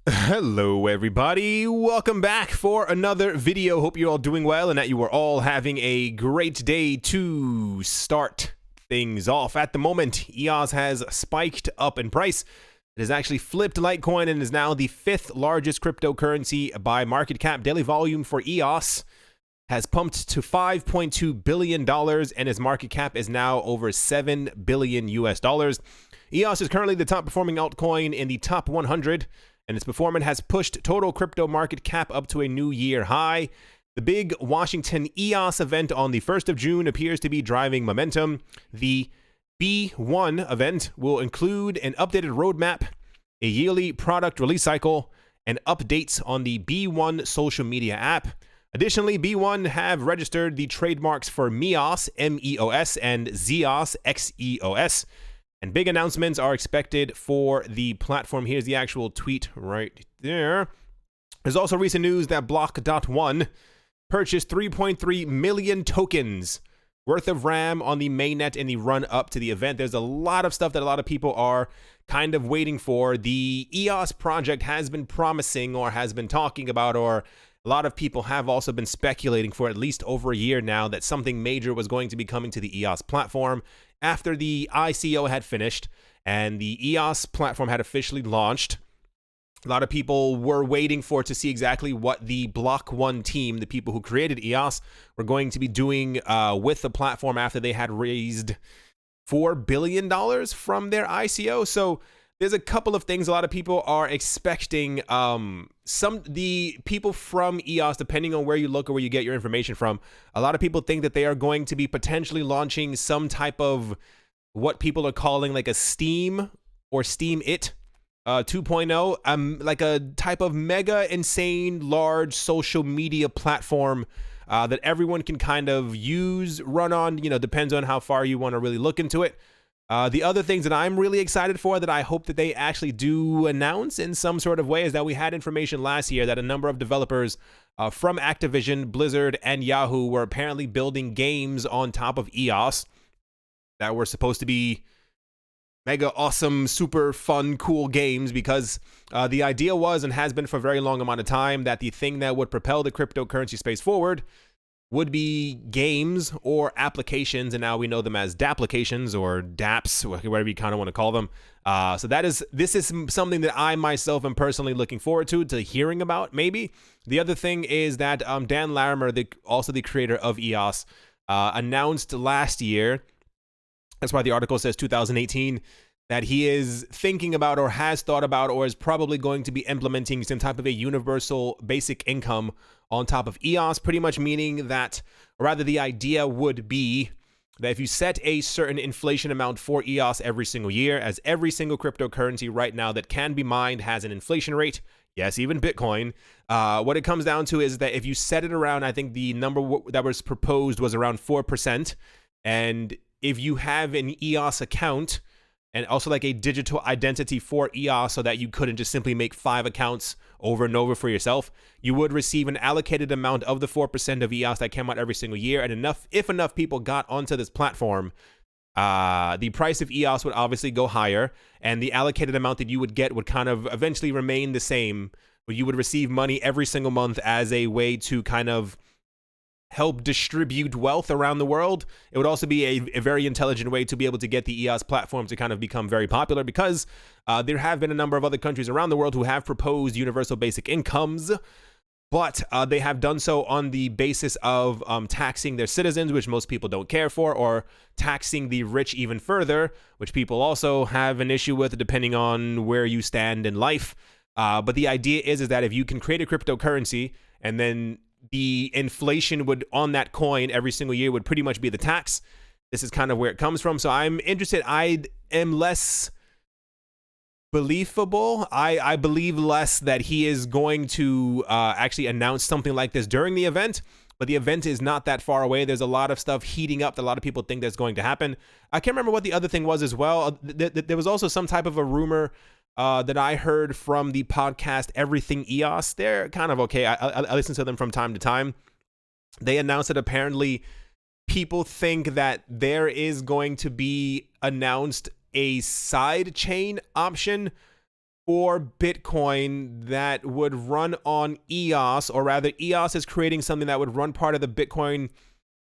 Hello everybody, welcome back for another video. Hope you're all doing well and that you are all having a great day to start things off. At the moment, EOS has spiked up in price. It has actually flipped Litecoin and is now the 5th largest cryptocurrency by market cap. Daily volume for EOS has pumped to $5.2 billion and its market cap is now over $7 billion US dollars. EOS is currently the top performing altcoin in the top 100. And its performance has pushed total crypto market cap up to a new year high. The big Washington EOS event on the 1st of June appears to be driving momentum. The B1 event will include an updated roadmap, a yearly product release cycle, and updates on the B1 social media app. Additionally, B1 have registered the trademarks for MEOS, M-E-O-S, and ZEOS, X-E-O-S. And big announcements are expected for the platform. Here's the actual tweet right there. There's also recent news that block.one purchased 3.3 million tokens worth of RAM on the mainnet in the run up to the event. There's a lot of stuff that a lot of people are kind of waiting for. The EOS project has been promising or has been talking about, or a lot of people have also been speculating for at least over a year now that something major was going to be coming to the EOS platform. After the ICO had finished and the EOS platform had officially launched, a lot of people were waiting for to see exactly what the block.one team, the people who created EOS, were going to be doing with the platform after they had raised $4 billion from their ICO. So there's a couple of things a lot of people are expecting. The people from EOS, depending on where you look or where you get your information from, a lot of people think that they are going to be potentially launching some type of what people are calling like a Steam or Steam It 2.0, like a type of mega insane large social media platform that everyone can kind of use, run on, depends on how far you want to really look into it. The other things that I'm really excited for that I hope that they actually do announce in some sort of way is that we had information last year that a number of developers from Activision, Blizzard, and Yahoo were apparently building games on top of EOS that were supposed to be mega awesome, super fun, cool games, because the idea was and has been for a very long amount of time that the thing that would propel the cryptocurrency space forward would be games or applications, and now we know them as dapplications or dapps, whatever you kind of want to call them. So this is something that I myself am personally looking forward to hearing about. Maybe the other thing is that Dan Larimer, also the creator of EOS, announced last year. That's why the article says 2018. That he is thinking about or has thought about or is probably going to be implementing some type of a universal basic income on top of EOS, pretty much meaning that, or rather the idea would be that if you set a certain inflation amount for EOS every single year, as every single cryptocurrency right now that can be mined has an inflation rate, yes, even Bitcoin, what it comes down to is that if you set it around, I think the number that was proposed was around 4%, and if you have an EOS account, and also like a digital identity for EOS so that you couldn't just simply make 5 accounts over and over for yourself, you would receive an allocated amount of the 4% of EOS that came out every single year. And if enough people got onto this platform, the price of EOS would obviously go higher, and the allocated amount that you would get would kind of eventually remain the same, but you would receive money every single month as a way to kind of help distribute wealth around the world. It would also be a very intelligent way to be able to get the EOS platform to kind of become very popular, because there have been a number of other countries around the world who have proposed universal basic incomes, but they have done so on the basis of taxing their citizens, which most people don't care for, or taxing the rich even further, which people also have an issue with depending on where you stand in life. But the idea is that if you can create a cryptocurrency and then the inflation would on that coin every single year would pretty much be the tax. This is kind of where it comes from. So I'm interested. I am less believable. I believe less that he is going to actually announce something like this during the event. But the event is not that far away. There's a lot of stuff heating up that a lot of people think that's going to happen. I can't remember what the other thing was as well. There was also some type of a rumor that I heard from the podcast Everything EOS. They're kind of okay. I listen to them from time to time. They announced that apparently people think that there is going to be announced a side chain option for Bitcoin that would run on EOS, or rather EOS is creating something that would run part of the Bitcoin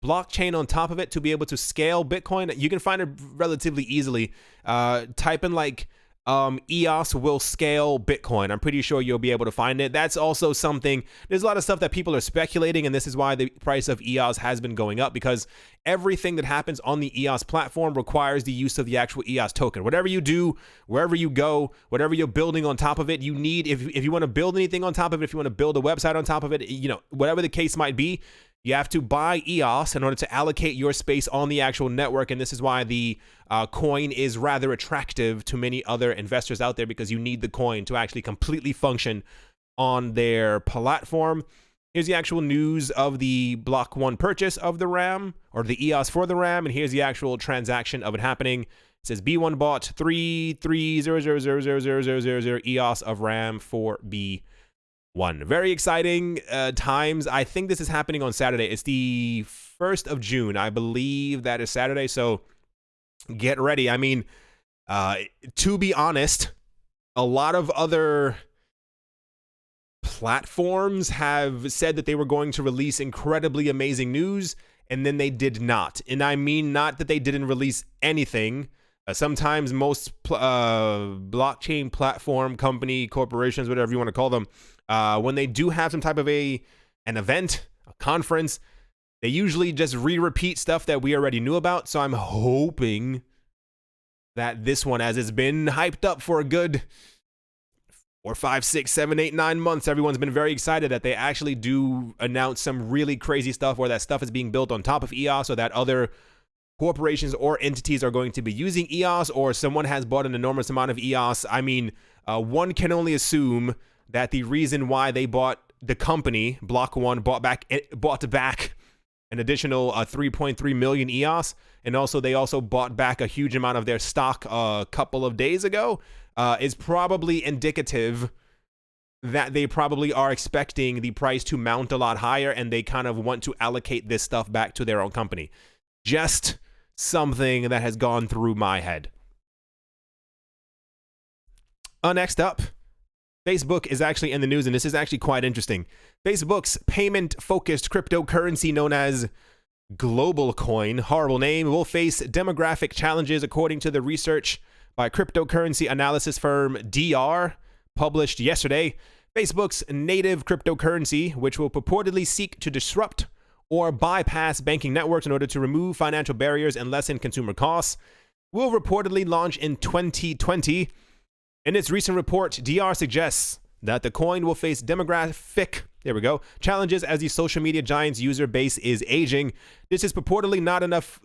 blockchain on top of it to be able to scale Bitcoin. You can find it relatively easily. Type in like EOS will scale Bitcoin. I'm pretty sure you'll be able to find it. That's also something, there's a lot of stuff that people are speculating, and this is why the price of EOS has been going up, because everything that happens on the EOS platform requires the use of the actual EOS token. Whatever you do, wherever you go, whatever you're building on top of it, you need, if you want to build anything on top of it, if you want to build a website on top of it, you know, whatever the case might be, you have to buy EOS in order to allocate your space on the actual network. And this is why the coin is rather attractive to many other investors out there, because you need the coin to actually completely function on their platform. Here's the actual news of the block.one purchase of the RAM, or the EOS for the RAM. And here's the actual transaction of it happening. It says B1 bought 3300000000 EOS of RAM for B1. Very exciting times. I think this is happening on Saturday. It's the 1st of June. I believe that is Saturday. So get ready. I mean, to be honest, a lot of other platforms have said that they were going to release incredibly amazing news, and then they did not. And I mean, not that they didn't release anything. Sometimes most blockchain platform company, corporations, whatever you want to call them, when they do have some type of an event, a conference, they usually just repeat stuff that we already knew about. So I'm hoping that this one, as it's been hyped up for a good 4, 5, 6, 7, 8, 9 months, everyone's been very excited that they actually do announce some really crazy stuff, or that stuff is being built on top of EOS, or that other corporations or entities are going to be using EOS, or someone has bought an enormous amount of EOS. I mean, one can only assume that the reason why they bought, the company block.one bought back an additional 3.3 million EOS, and also they also bought back a huge amount of their stock a couple of days ago, is probably indicative that they probably are expecting the price to mount a lot higher, and they kind of want to allocate this stuff back to their own company. Just something that has gone through my head. Next up, Facebook is actually in the news, and this is actually quite interesting. Facebook's payment-focused cryptocurrency known as Global Coin, horrible name, will face demographic challenges according to the research by cryptocurrency analysis firm DR, published yesterday. Facebook's native cryptocurrency, which will purportedly seek to disrupt or bypass banking networks in order to remove financial barriers and lessen consumer costs, will reportedly launch in 2020. In its recent report, DR suggests that the coin will face demographic challenges as the social media giant's user base is aging. This is purportedly not enough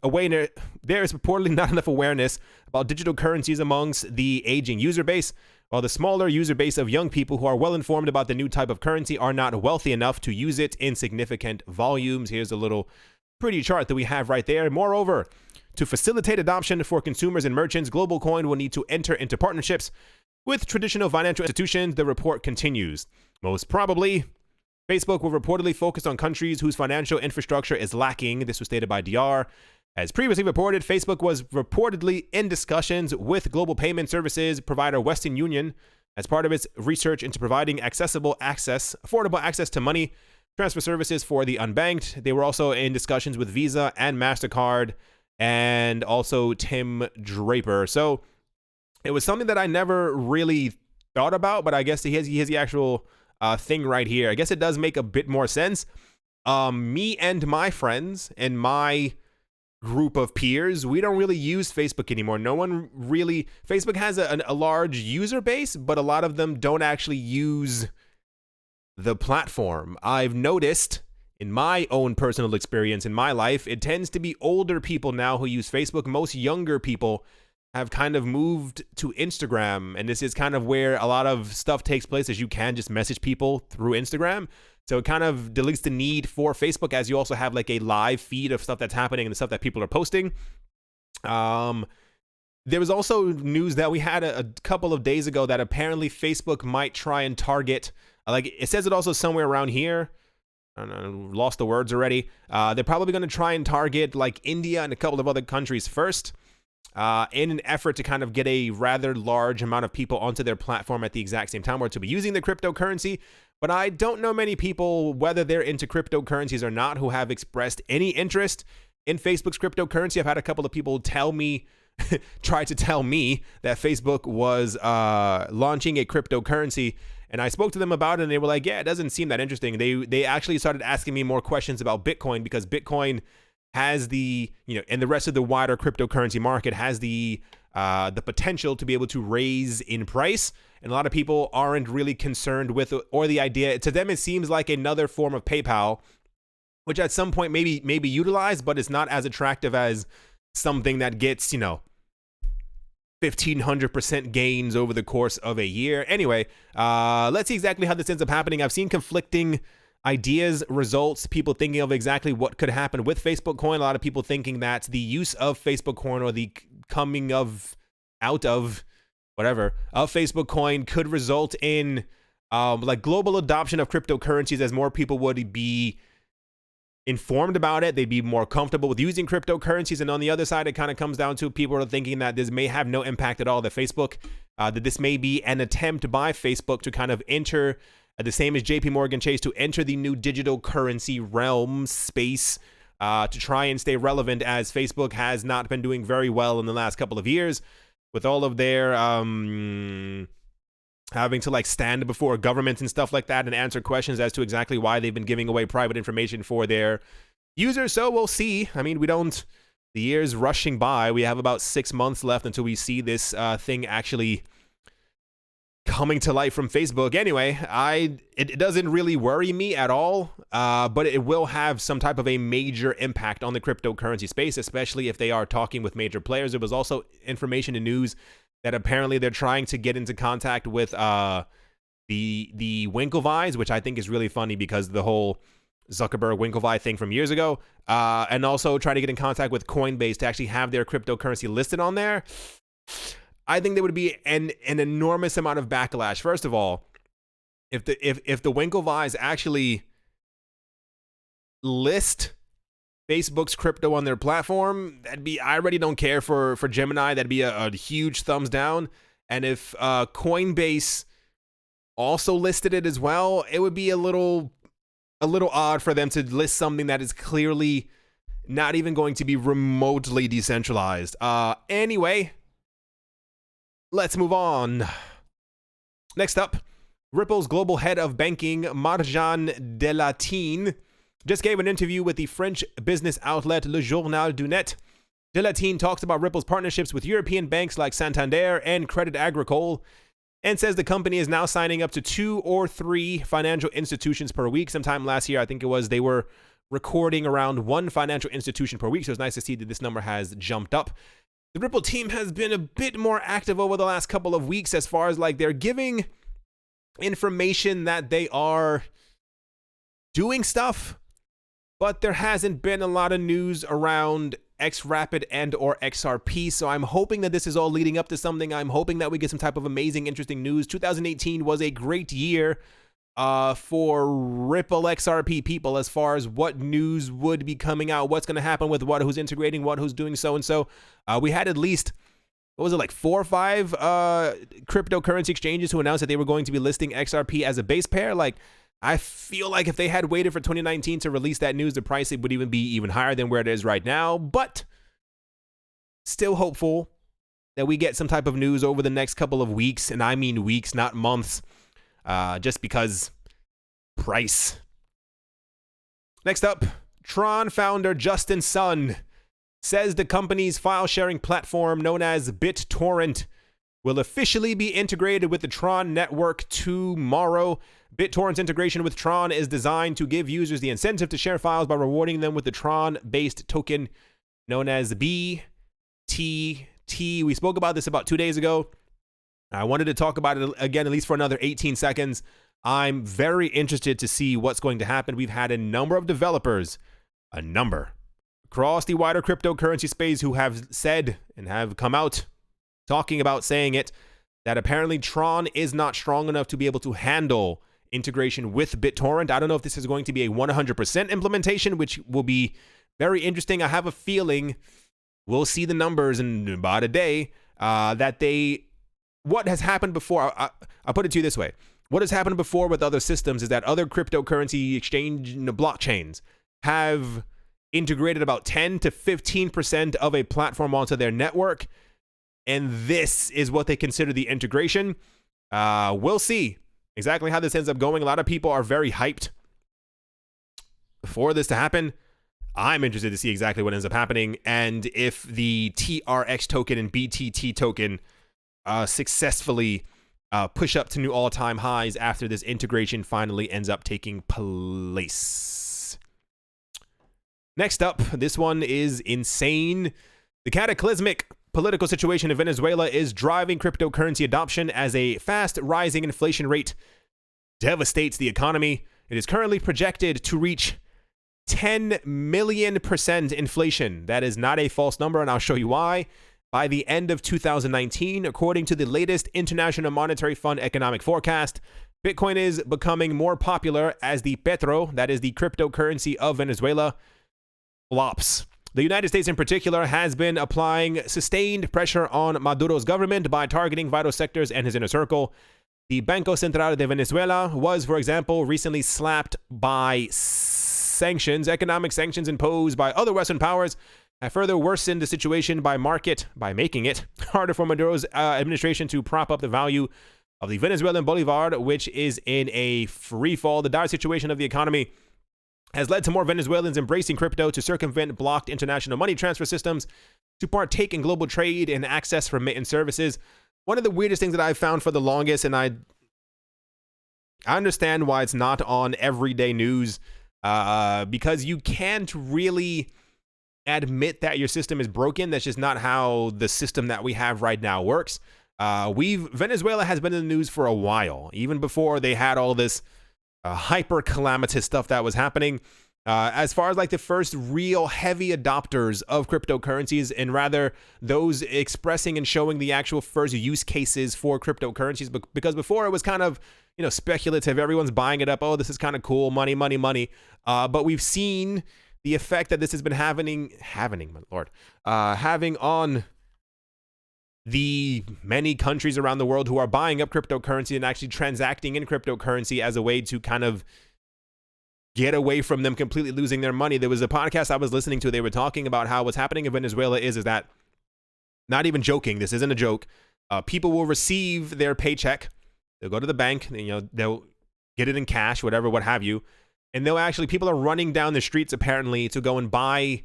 awareness. There is purportedly not enough awareness about digital currencies amongst the aging user base, while the smaller user base of young people who are well informed about the new type of currency are not wealthy enough to use it in significant volumes. Here's a little pretty chart that we have right there. Moreover, to facilitate adoption for consumers and merchants, Global Coin will need to enter into partnerships with traditional financial institutions, the report continues. Most probably, Facebook will reportedly focus on countries whose financial infrastructure is lacking. This was stated by DR. As previously reported, Facebook was reportedly in discussions with global payment services provider Western Union as part of its research into providing affordable access to money transfer services for the unbanked. They were also in discussions with Visa and MasterCard, and also Tim Draper. So it was something that I never really thought about, but I guess he has the actual thing right here. I guess it does make a bit more sense. Me and my friends and my group of peers, we don't really use Facebook anymore. No one really, Facebook has a large user base, but a lot of them don't actually use the platform. I've noticed in my own personal experience in my life, it tends to be older people now who use Facebook. Most younger people have kind of moved to Instagram, and this is kind of where a lot of stuff takes place, as you can just message people through Instagram. So it kind of deletes the need for Facebook, as you also have like a live feed of stuff that's happening and the stuff that people are posting. There was also news that we had a couple of days ago that apparently Facebook might try and target, like it says it also somewhere around here. I don't know, lost the words already. They're probably going to try and target like India and a couple of other countries first. in an effort to kind of get a rather large amount of people onto their platform at the exact same time, or to be using the cryptocurrency. But I don't know many people, whether they're into cryptocurrencies or not, who have expressed any interest in Facebook's cryptocurrency. I've had a couple of people tell me, try to tell me that Facebook was launching a cryptocurrency, and I spoke to them about it, and they were like, yeah, it doesn't seem that interesting. They actually started asking me more questions about Bitcoin, because Bitcoin has the, and the rest of the wider cryptocurrency market has the potential to be able to raise in price. And a lot of people aren't really concerned with, or the idea, to them it seems like another form of PayPal, which at some point maybe utilized, but it's not as attractive as something that gets, 1,500% gains over the course of a year. Anyway, let's see exactly how this ends up happening. I've seen conflicting ideas, results, people thinking of exactly what could happen with Facebook coin. A lot of people thinking that the use of Facebook coin, or the coming of, out of, whatever, of Facebook coin could result in like global adoption of cryptocurrencies, as more people would be informed about it. They'd be more comfortable with using cryptocurrencies. And on the other side, it kind of comes down to people are thinking that this may have no impact at all, that Facebook, that this may be an attempt by Facebook to kind of enter, the same as JP Morgan Chase, to enter the new digital currency realm space, to try and stay relevant, as Facebook has not been doing very well in the last couple of years, with all of their having to like stand before governments and stuff like that and answer questions as to exactly why they've been giving away private information for their users. So we'll see. I mean, the year's rushing by. We have about 6 months left until we see this thing actually coming to light from Facebook. Anyway, it doesn't really worry me at all, but it will have some type of a major impact on the cryptocurrency space, especially if they are talking with major players. There was also information and news that apparently they're trying to get into contact with the Winklevoss, which I think is really funny because the whole Zuckerberg Winklevoss thing from years ago, and also trying to get in contact with Coinbase to actually have their cryptocurrency listed on there. I think there would be an enormous amount of backlash. First of all, if the Winklevoss actually list Facebook's crypto on their platform, I already don't care for Gemini. That'd be a huge thumbs down. And if Coinbase also listed it as well, it would be a little odd for them to list something that is clearly not even going to be remotely decentralized. Anyway, let's move on. Next up, Ripple's global head of banking, Marjan Delatine, just gave an interview with the French business outlet Le Journal du Net. Delatine talks about Ripple's partnerships with European banks like Santander and Crédit Agricole, and says the company is now signing up to 2 or 3 financial institutions per week. Sometime last year, I think it was, they were recording around 1 financial institution per week, so it's nice to see that this number has jumped up. The Ripple team has been a bit more active over the last couple of weeks, as far as like they're giving information that they are doing stuff, but there hasn't been a lot of news around XRapid and or XRP. So I'm hoping that this is all leading up to something. I'm hoping that we get some type of amazing, interesting news. 2018 was a great year for Ripple XRP people, as far as what news would be coming out, what's going to happen with what, who's integrating what, who's doing so and so. We had at least, what was it, like 4 or 5 cryptocurrency exchanges who announced that they were going to be listing XRP as a base pair. Like, I feel like if they had waited for 2019 to release that news, the price would even be even higher than where it is right now. But still hopeful that we get some type of news over the next couple of weeks, and I mean weeks, not months, just because price. Next up, TRON founder Justin Sun says the company's file-sharing platform known as BitTorrent will officially be integrated with the TRON network tomorrow. BitTorrent's integration with TRON is designed to give users the incentive to share files by rewarding them with the TRON-based token known as BTT. We spoke about this about 2 days ago. I wanted to talk about it again, at least for another 18 seconds. I'm very interested to see what's going to happen. We've had a number of developers, across the wider cryptocurrency space who have said and have come out talking about saying it, that apparently TRON is not strong enough to be able to handle integration with BitTorrent. I don't know if this is going to be a 100% implementation, which will be very interesting. I have a feeling we'll see the numbers in about a day what has happened before. I'll put it to you this way. What has happened before with other systems is that other cryptocurrency exchange blockchains have integrated about 10 to 15% of a platform onto their network. And this is what they consider the integration. We'll see exactly how this ends up going. A lot of people are very hyped for this to happen. I'm interested to see exactly what ends up happening and if the TRX token and BTT token successfully push up to new all-time highs after this integration finally ends up taking place. Next up, this one is insane. The cataclysmic political situation in Venezuela is driving cryptocurrency adoption as a fast rising inflation rate devastates the economy. It is currently projected to reach 10 million% inflation. That is not a false number, and I'll show you why. By the end of 2019, according to the latest International Monetary Fund economic forecast, Bitcoin is becoming more popular as the petro, that is the cryptocurrency of Venezuela, flops. The United States in particular has been applying sustained pressure on Maduro's government by targeting vital sectors and his inner circle. The Banco Central de Venezuela was, for example, recently slapped by sanctions. Economic sanctions imposed by other Western powers have further worsened the situation by making it harder for Maduro's administration to prop up the value of the Venezuelan bolivar, which is in a free fall. The dire situation of the economy has led to more Venezuelans embracing crypto to circumvent blocked international money transfer systems, to partake in global trade and access remittance services. One of the weirdest things that I've found for the longest, and I understand why it's not on everyday news, because you can't really admit that your system is broken. That's just not how the system that we have right now works. Venezuela has been in the news for a while, even before they had all this hyper calamitous stuff that was happening. As far as like the first real heavy adopters of cryptocurrencies, and rather those expressing and showing the actual first use cases for cryptocurrencies, because before it was kind of, speculative. Everyone's buying it up. Oh, this is kind of cool. Money, money, money. But we've seen the effect that this has been having on the many countries around the world who are buying up cryptocurrency and actually transacting in cryptocurrency as a way to kind of get away from them completely losing their money. There was a podcast I was listening to. They were talking about how what's happening in Venezuela is that, not even joking, this isn't a joke, people will receive their paycheck. They'll go to the bank, they'll get it in cash, whatever, what have you. And people are running down the streets apparently to go and buy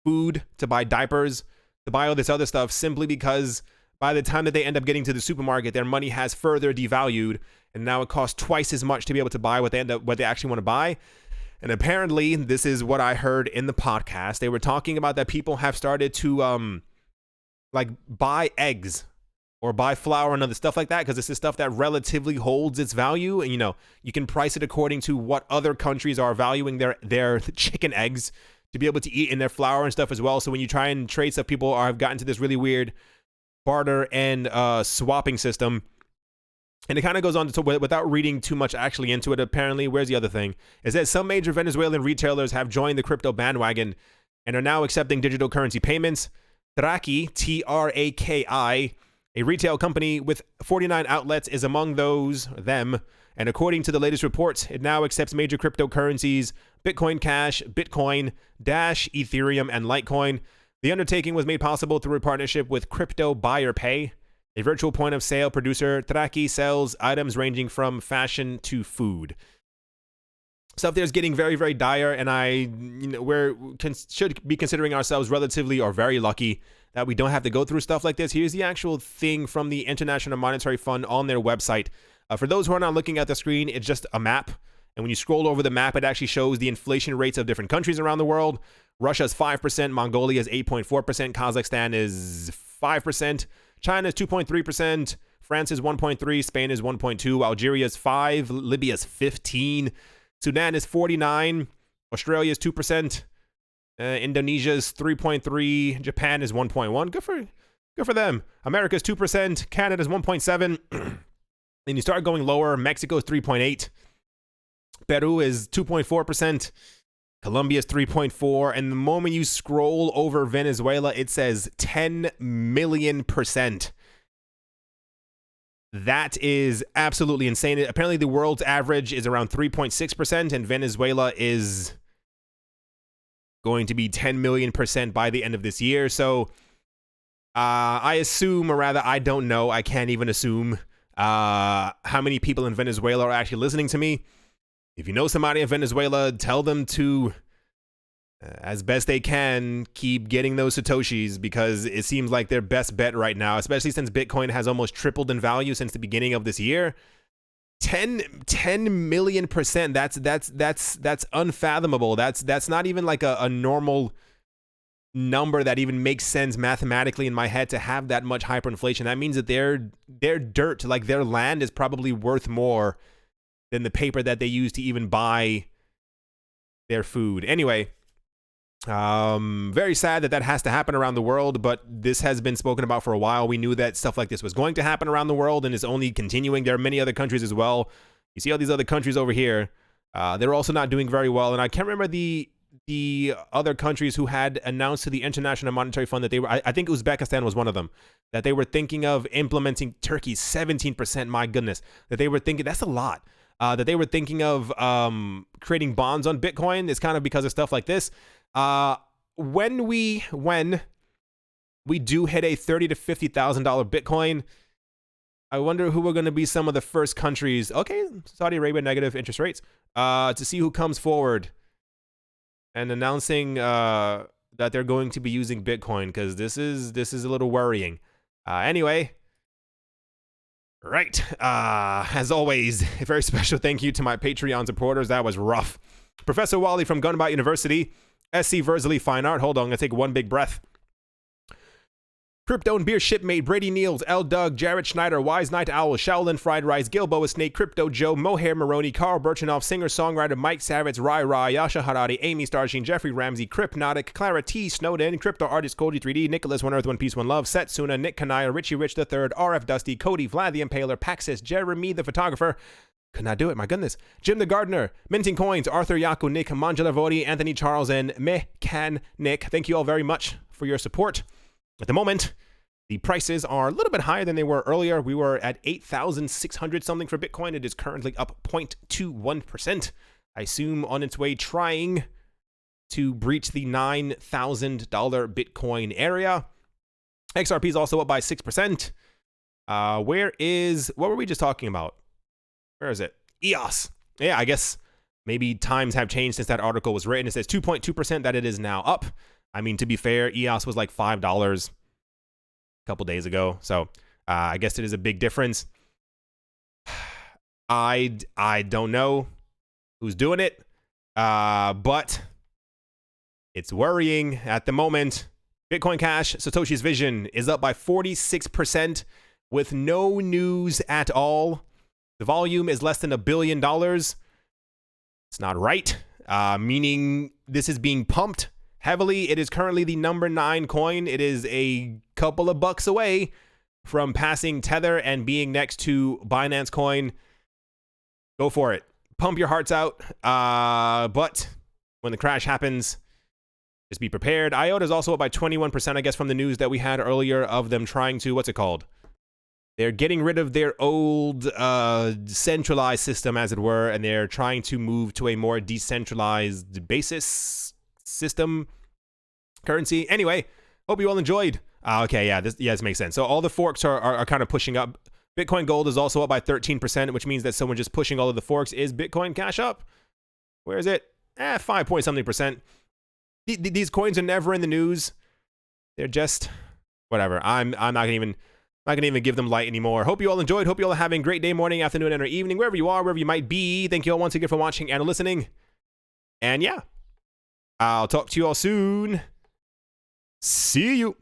food, to buy diapers, to buy all this other stuff, simply because by the time that they end up getting to the supermarket, their money has further devalued, and now it costs twice as much to be able to buy what they actually want to buy. And apparently, this is what I heard in the podcast. They were talking about that people have started to buy eggs or buy flour and other stuff like that, because this is stuff that relatively holds its value. And you can price it according to what other countries are valuing their chicken eggs to be able to eat in their flour and stuff as well. So when you try and trade stuff, people have gotten to this really weird barter and swapping system. And it kind of goes on to, without reading too much actually into it, apparently, where's the other thing? Is that some major Venezuelan retailers have joined the crypto bandwagon and are now accepting digital currency payments. Traki, Traki, a retail company with 49 outlets, is among them. And according to the latest reports, it now accepts major cryptocurrencies, Bitcoin Cash, Bitcoin, Dash, Ethereum, and Litecoin. The undertaking was made possible through a partnership with Crypto Buyer Pay, a virtual point of sale producer. Traki sells items ranging from fashion to food. Stuff there's getting very, very dire, and should be considering ourselves relatively or very lucky that we don't have to go through stuff like this. Here's the actual thing from the International Monetary Fund on their website. For those who are not looking at the screen, it's just a map. And when you scroll over the map, it actually shows the inflation rates of different countries around the world. Russia's 5%, Mongolia is 8.4%, Kazakhstan is 5%, China is 2.3%, France is 1.3%, Spain is 1.2%, Algeria is 5%, Libya is 15%, Sudan is 49%, Australia is 2%, Indonesia is 3.3%, Japan is 1.1%. Good for them. America is 2%, Canada is 1.7%. Then you start going lower, Mexico is 3.8%, Peru is 2.4%, Colombia's 3.4, and the moment you scroll over Venezuela, it says 10 million%. That is absolutely insane. Apparently, the world's average is around 3.6%, and Venezuela is going to be 10 million% by the end of this year. So I assume, or rather, I don't know. I can't even assume how many people in Venezuela are actually listening to me. If you know somebody in Venezuela, tell them to, as best they can, keep getting those Satoshis, because it seems like their best bet right now, especially since Bitcoin has almost tripled in value since the beginning of this year. 10 million%. That's unfathomable. That's not even like a normal number that even makes sense mathematically in my head to have that much hyperinflation. That means that their dirt, like their land, is probably worth more than the paper that they use to even buy their food. Anyway, very sad that has to happen around the world, but this has been spoken about for a while. We knew that stuff like this was going to happen around the world, and is only continuing. There are many other countries as well. You see all these other countries over here. They're also not doing very well, and I can't remember the other countries who had announced to the International Monetary Fund that they were, I think Uzbekistan was one of them, that they were thinking of implementing Turkey's 17%. My goodness, that they were thinking, that's a lot. That they were thinking of creating bonds on Bitcoin. It's kind of because of stuff like this. When we do hit a $30,000 to $50,000 Bitcoin, I wonder who are going to be some of the first countries. Okay, Saudi Arabia, negative interest rates. To see who comes forward and announcing that they're going to be using Bitcoin, because this is a little worrying. Anyway. Right. As always, a very special thank you to my Patreon supporters. That was rough. Professor Wally from Gunbout University, SC Verzley Fine Art. Hold on, I'm going to take one big breath. Crypto and Beer Shipmate, Brady Niels, L. Doug, Jared Schneider, Wise Night Owl, Shaolin Fried Rice, Gilboa Snake, Crypto Joe, Mohair Maroney, Carl Birchenoff, singer-songwriter Mike Savitz, Rai Rai, Yasha Harari, Amy Starsheen, Jeffrey Ramsey, Crypnotic, Clara T. Snowden, Crypto Artist Cody 3D, Nicholas One Earth, One Peace, One Love, Setsuna, Nick Kanaya, Richie Rich III, RF Dusty, Cody, Vlad the Impaler, Paxis, Jeremy the Photographer. Could not do it, my goodness. Jim the Gardener, Minting Coins, Arthur Yaku, Nick, Manjula Vodi, Anthony Charles, and Mekan Nick. Thank you all very much for your support. At the moment, the prices are a little bit higher than they were earlier. We were at 8,600 something for Bitcoin. It is currently up 0.21%. I assume on its way trying to breach the $9,000 Bitcoin area. XRP is also up by 6%. What were we just talking about? Where is it? EOS. Yeah, I guess maybe times have changed since that article was written. It says 2.2% that it is now up. I mean, to be fair, EOS was like $5 couple days ago, so I guess it is a big difference. I don't know who's doing it, but it's worrying at the moment. Bitcoin Cash, Satoshi's Vision, is up by 46% with no news at all. The volume is less than $1 billion. It's not right, meaning this is being pumped heavily. It is currently the number 9 coin. It is a couple of bucks away from passing Tether and being next to Binance coin. Go for it. Pump your hearts out. But when the crash happens, just be prepared. IOTA is also up by 21%, I guess, from the news that we had earlier of them trying to, what's it called? They're getting rid of their old centralized system, as it were, and they're trying to move to a more decentralized basis system currency. Anyway, hope you all enjoyed. Okay, yeah, this makes sense. So all the forks are kind of pushing up. Bitcoin Gold is also up by 13%, which means that someone just pushing all of the forks. Is Bitcoin Cash up? Where is it? 5 point something percent. These coins are never in the news. They're just whatever. I'm not gonna even give them light anymore. Hope you all enjoyed. Hope you all are having a great day, morning, afternoon, and or evening, wherever you are, wherever you might be. Thank you all once again for watching and listening. And yeah, I'll talk to you all soon. See you.